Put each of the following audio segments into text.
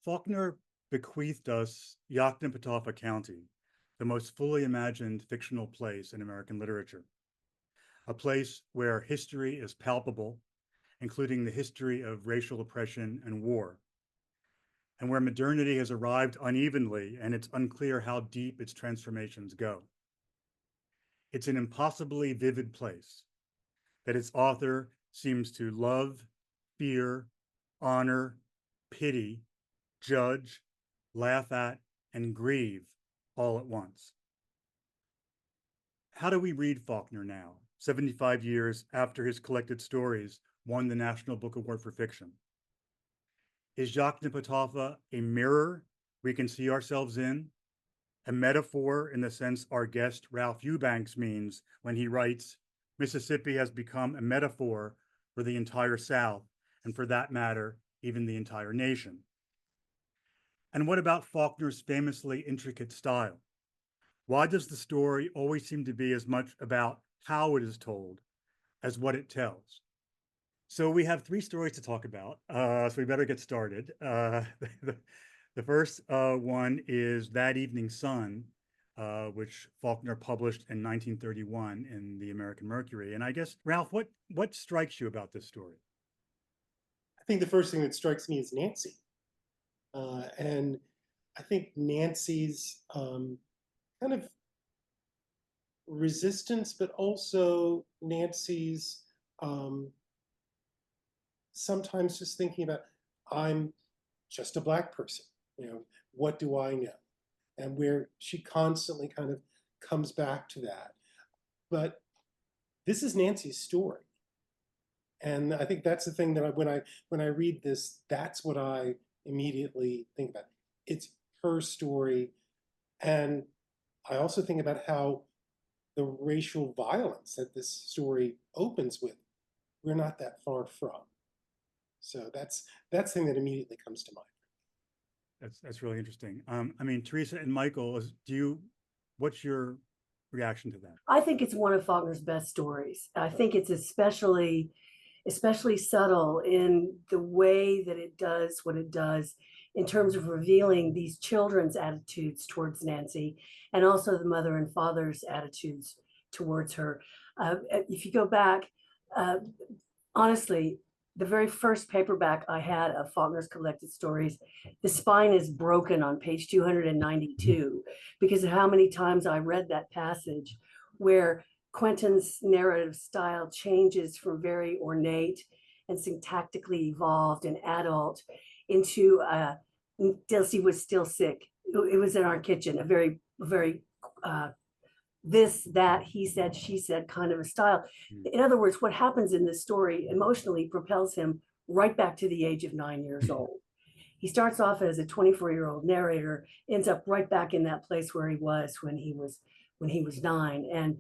Faulkner bequeathed us Yoknapatawpha County, the most fully imagined fictional place in American literature, a place where history is palpable, including the history of racial oppression and war, and where modernity has arrived unevenly and it's unclear how deep its transformations go. It's an impossibly vivid place that its author seems to love, fear, honor, pity, judge, laugh at, and grieve all at once. How do we read Faulkner now, 75 years after his collected stories won the National Book Award for Fiction? Is Yoknapatawpha a mirror we can see ourselves in? A metaphor in the sense our guest Ralph Eubanks means when he writes, Mississippi has become a metaphor for the entire South, and for that matter, even the entire nation. And what about Faulkner's famously intricate style? Why does the story always seem to be as much about how it is told as what it tells? So we have three stories to talk about, so we better get started. The first one is That Evening Sun, which Faulkner published in 1931 in the American Mercury. And I guess, Ralph, what strikes you about this story? I think the first thing that strikes me is Nancy. And I think Nancy's kind of resistance, but also Nancy's sometimes just thinking about, I'm just a Black person, what do I know? And where she constantly kind of comes back to that. But this is Nancy's story. And I think that's the thing that when I read this, that's what I immediately think about. It's her story. And I also think about how the racial violence that this story opens with, we're not that far from. So that's the thing that immediately comes to mind. That's really interesting. I mean, Theresa and Michael, what's your reaction to that? I think it's one of Faulkner's best stories. I think it's especially subtle in the way that it does what it does in terms of revealing these children's attitudes towards Nancy and also the mother and father's attitudes towards her. If you go back, honestly, the very first paperback I had of Faulkner's collected stories, the spine is broken on page 292 because of how many times I read that passage where Quentin's narrative style changes from very ornate and syntactically evolved and adult into Dilsey was still sick. It was in our kitchen, a very this, that, he said, she said kind of a style. In other words, what happens in this story emotionally propels him right back to the age of 9 years old. He starts off as a 24-year-old narrator, ends up right back in that place where he was when he was 9.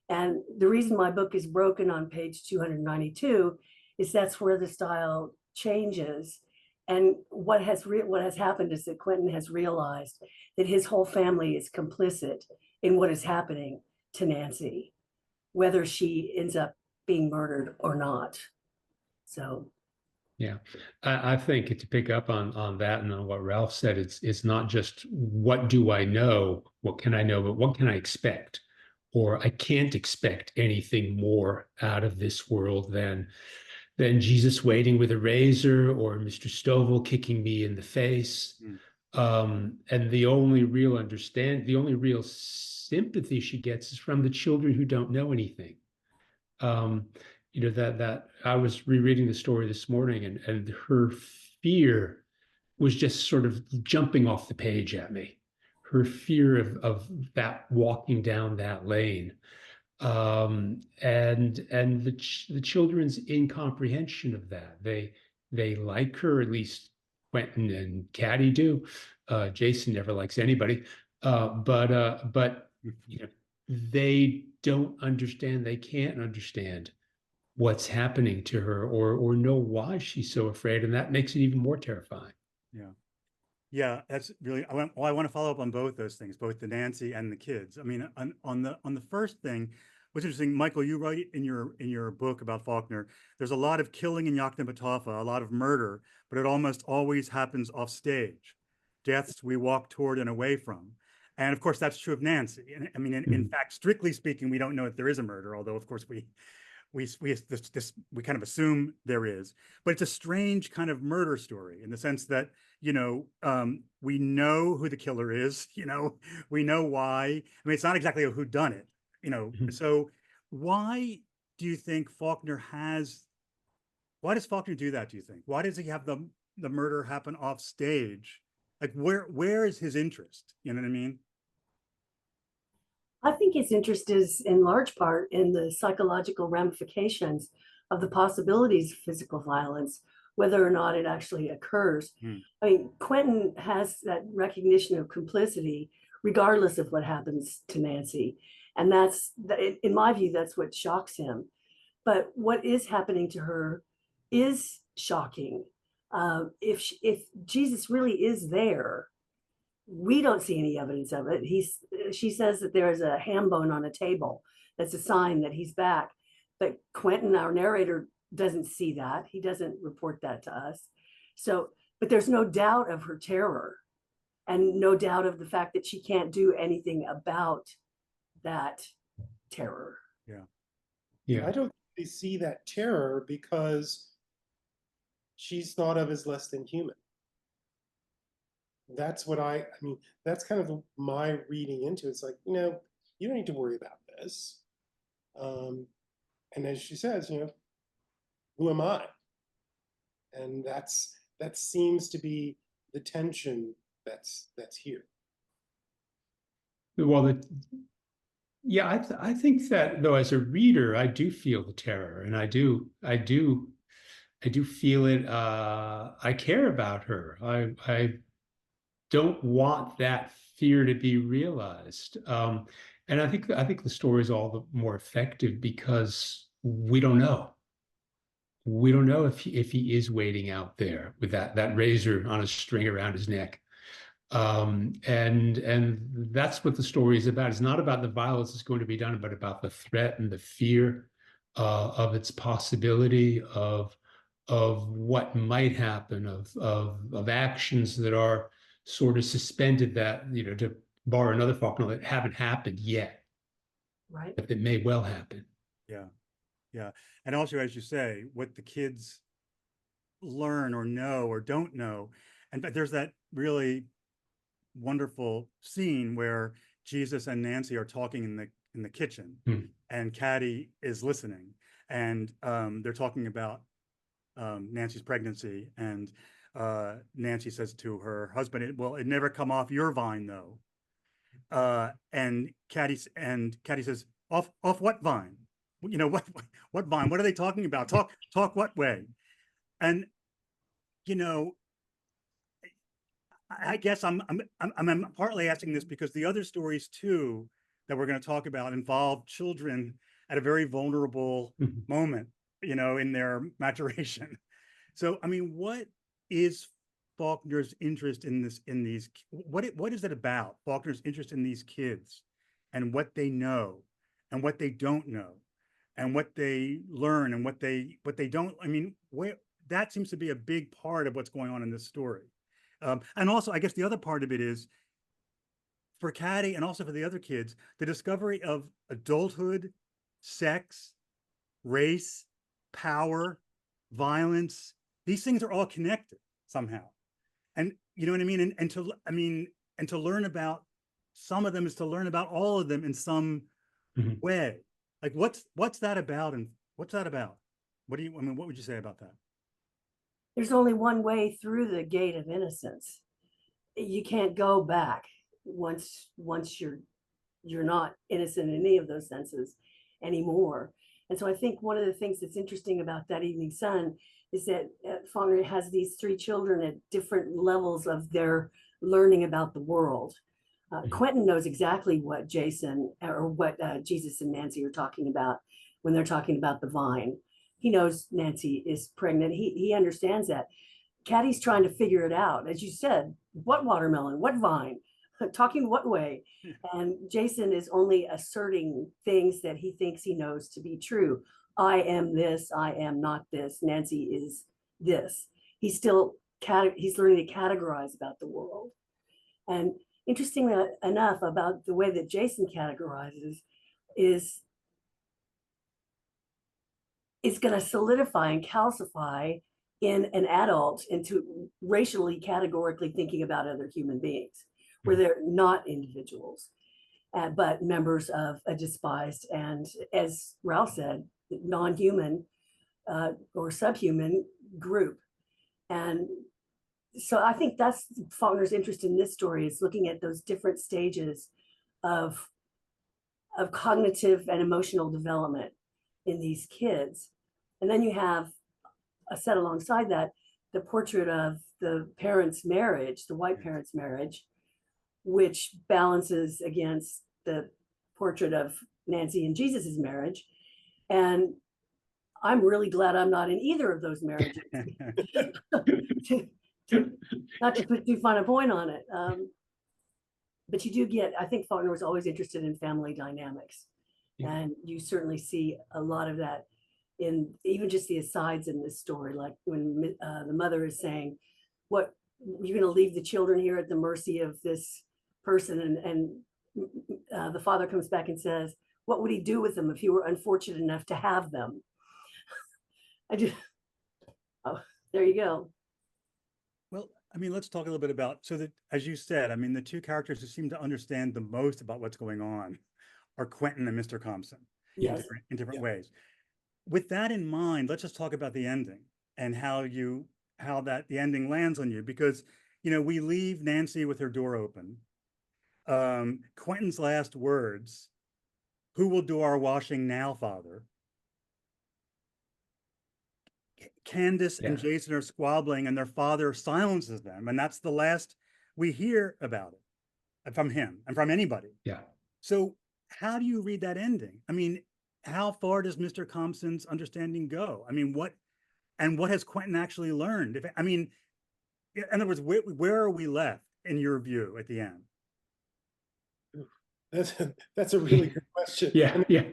And the reason my book is broken on page 292 is that's where the style changes. And what has happened is that Quentin has realized that his whole family is complicit in what is happening to Nancy, whether she ends up being murdered or not. So, yeah, I think to pick up on that and on what Ralph said, it's not just what do I know, what can I know, but what can I expect? Or I can't expect anything more out of this world than Jesus waiting with a razor or Mr. Stovall kicking me in the face. And the only real sympathy she gets is from the children who don't know anything. That I was rereading the story this morning, and her fear was just sort of jumping off the page at me. Her fear of that walking down that lane, and the children's incomprehension of that. They like her, at least Quentin and Caddy do. Jason never likes anybody, but they don't understand. They can't understand what's happening to her or know why she's so afraid, and that makes it even more terrifying. Yeah, that's really. I want to follow up on both those things, both the Nancy and the kids. I mean, on the first thing, what's interesting, Michael, you write in your book about Faulkner, there's a lot of killing in Yoknapatawpha, a lot of murder, but it almost always happens off stage. Deaths we walk toward and away from. And of course, that's true of Nancy. And I mean, in fact, strictly speaking, we don't know if there is a murder, although of course we kind of assume there is. But it's a strange kind of murder story in the sense that, we know who the killer is, we know why. I mean, it's not exactly a whodunit, So why do you think why does Faulkner do that, do you think? Why does he have the murder happen off stage? Like, where is his interest? You know what I mean? I think his interest is in large part in the psychological ramifications of the possibilities of physical violence, whether or not it actually occurs. I mean, Quentin has that recognition of complicity, regardless of what happens to Nancy. And that's, in my view, that's what shocks him. But what is happening to her is shocking. If Jesus really is there, we don't see any evidence of it. She says that there is a ham bone on a table. That's a sign that he's back. But Quentin, our narrator, doesn't see that. He doesn't report that to us. So, but there's no doubt of her terror and no doubt of the fact that she can't do anything about that terror. I don't really see that terror because she's thought of as less than human. That's what I mean, that's kind of my reading into it. It's like, you don't need to worry about this. And as she says, who am I? And that seems to be the tension that's here. Well, I think that though, as a reader, I do feel the terror, and I do feel it. I care about her. I don't want that fear to be realized. And I think the story is all the more effective because we don't know. We don't know if he is waiting out there with that razor on a string around his neck. And that's what the story is about. It's not about the violence that's going to be done, but about the threat and the fear of its possibility, of what might happen, of actions that are sort of suspended, that, to borrow another Faulkner, that haven't happened yet, Right. but that may well happen. Yeah. And also, as you say, what the kids learn or know or don't know. And there's that really wonderful scene where Jesus and Nancy are talking in the kitchen, and Caddy is listening, and they're talking about Nancy's pregnancy, and Nancy says to her husband, "Well, it never come off your vine, though." And Caddy says, "Off what vine? What vine? What are they talking about? Talk what way?" And I guess I'm partly asking this because the other stories too that we're going to talk about involve children at a very vulnerable moment, in their maturation. So, I mean, what is Faulkner's interest in these? What is it about Faulkner's interest in these kids, and what they know, and what they don't know, and what they learn, and what they don't? I mean, that seems to be a big part of what's going on in this story. And also, I guess the other part of it is, for Caddy and also for the other kids, the discovery of adulthood, sex, race, power, violence. These things are all connected somehow. And you know what I mean? And to learn about some of them is to learn about all of them in some way. Like, what's that about? And what's that about? What would you say about that? There's only one way through the gate of innocence. You can't go back once you're not innocent in any of those senses anymore. And so I think one of the things that's interesting about That Evening Sun is that Faulkner has these three children at different levels of their learning about the world. Quentin knows exactly what Jason or what Jesus and Nancy are talking about when they're talking about the vine. He knows Nancy is pregnant. He understands that. Caddy's trying to figure it out. As you said, what watermelon, what vine? Talking what way? And Jason is only asserting things that he thinks he knows to be true. I am this, I am not this, Nancy is this. He's still, he's learning to categorize about the world. And interesting enough about the way that Jason categorizes is it's going to solidify and calcify in an adult into racially categorically thinking about other human beings, where they're not individuals, but members of a despised and, as Ralph said, non-human or subhuman group. And so I think that's Faulkner's interest in this story, is looking at those different stages of cognitive and emotional development in these kids. And then you have set alongside that the portrait of the parents' marriage, the white parents' marriage, which balances against the portrait of Nancy and Jesus's marriage. And I'm really glad I'm not in either of those marriages. Not to put too fine a point on it. But you do get, I think Faulkner was always interested in family dynamics. Yeah. And you certainly see a lot of that in even just the asides in this story, like when the mother is saying, what, you're going to leave the children here at the mercy of this person, and the father comes back and says, what would he do with them if he were unfortunate enough to have them? I just, oh, there you go. Well, I mean, let's talk a little bit about, so that, as you said, I mean, the two characters who seem to understand the most about what's going on are Quentin and Mr. Compson. Yes. In different ways. With that in mind, let's just talk about the ending and how the ending lands on you, because, you know, we leave Nancy with her door open. Quentin's last words, "Who will do our washing now, Father?" Candace and Jason are squabbling, and their father silences them, and that's the last we hear about it from him and from anybody. Yeah. So how do you read that ending? I mean, how far does Mr. Compson's understanding go? I mean, what has Quentin actually learned? I mean, in other words, where are we left in your view at the end? That's a really good question. Yeah, yeah.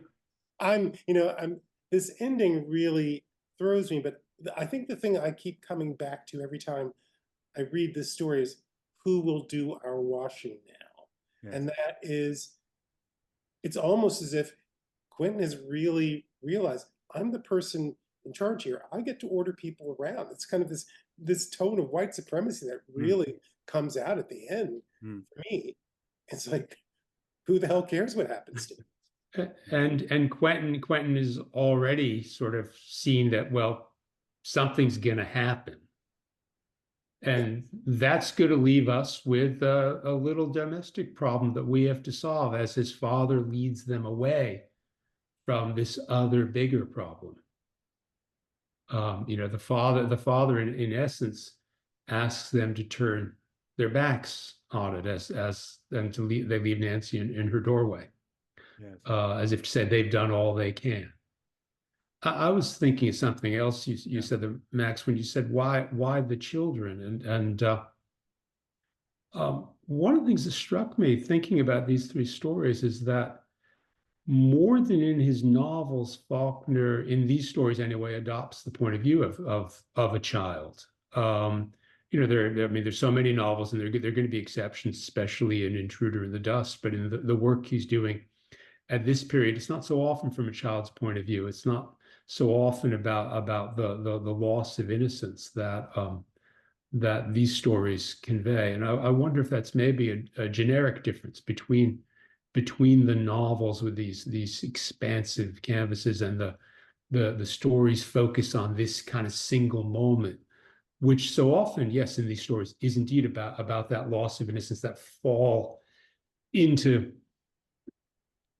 This ending really throws me, but I think the thing I keep coming back to every time I read this story is, who will do our washing now? Yes. And that is, it's almost as if Quentin has really realized, I'm the person in charge here. I get to order people around. It's kind of this tone of white supremacy that really comes out at the end for me. It's like, who the hell cares what happens to him? And Quentin is already sort of seen that, well, something's going to happen. And that's going to leave us with a little domestic problem that we have to solve as his father leads them away from this other bigger problem. The father in essence asks them to turn their backs on it they leave Nancy in her doorway. Yes. As if to say they've done all they can. I was thinking of something else you said, Max, when you said why the children, and one of the things that struck me thinking about these three stories is that more than in his novels, Faulkner, in these stories anyway, adopts the point of view of a child. There's so many novels, and there are going to be exceptions, especially in Intruder in the Dust. But in the work he's doing at this period, it's not so often from a child's point of view. It's not so often about the loss of innocence that these stories convey. And I wonder if that's maybe a generic difference between the novels with these expansive canvases and the stories focus on this kind of single moment, which so often, yes, in these stories is indeed about that loss of innocence, that fall into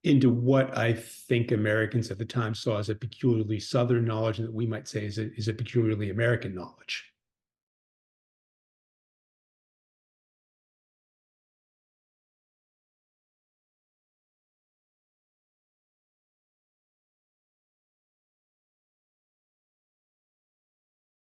what I think Americans at the time saw as a peculiarly Southern knowledge, and that we might say is a peculiarly American knowledge.